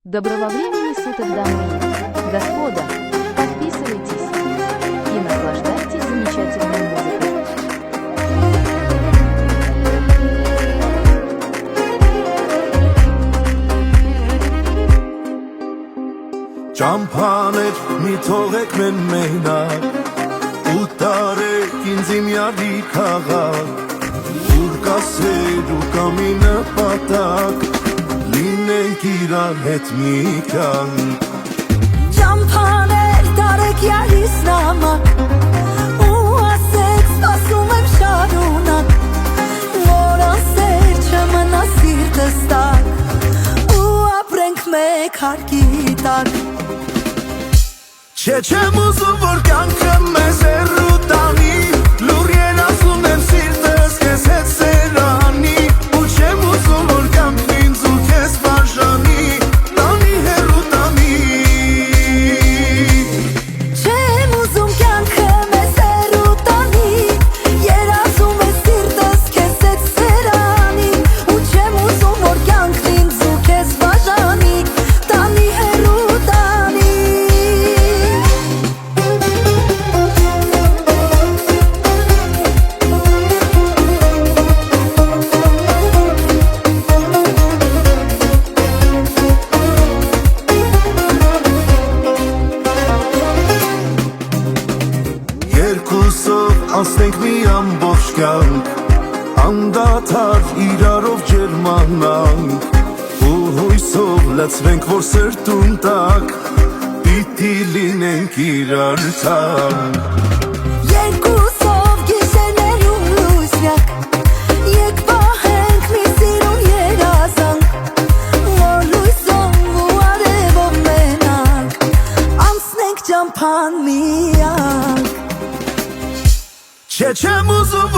Доброго времени суток, дамы и господа! Подписывайтесь и наслаждайтесь замечательной музыкой. Ճամփաներ մի թողեք մեն մենակ ու տարեք ինձ իմ յալի քաղաք ուր կասեր ու կամի նպատակ լինենք իրար հետ մի կյանք Ճամփաներ տարեք յալիս նամակ ու ասեք սպասում եմ շարունակ որ ասեր չմնա սիրտս տակ ու ապրենք մեկ հարկի տակ Չեմ ուզում, որ կյանքը մեզ հեռու տանի Լուր երազում եմ սիրտս քեզ հետ սերանի Ու չեմ ուզում, որ կյանքն ինձ ու քեզ բաժանի Տանի հեռու տանի Չեմ ուզում կյանքը մեզ հեռու տանի Երազում եմ սիրտս քեզ հետ սերանի Ու չեմ ուզում, որ կյանքն ինձ ու քեզ բաժանի Տանի հեռու տանի Երկուսով անցնենք մի ամբողջ կյանք Անդադար իրարով ջերմանանք Ու հույսով լցվենք, որ սրտում տակ Պիտի լինենք իրար թանկ Երկուսով գիշերներում լույսյակ Եկ պահենք մի սիրուն երազանք Որ լույսով ու արևով մենանք Անցնենք ճամփան միակ Չեմ ուզում,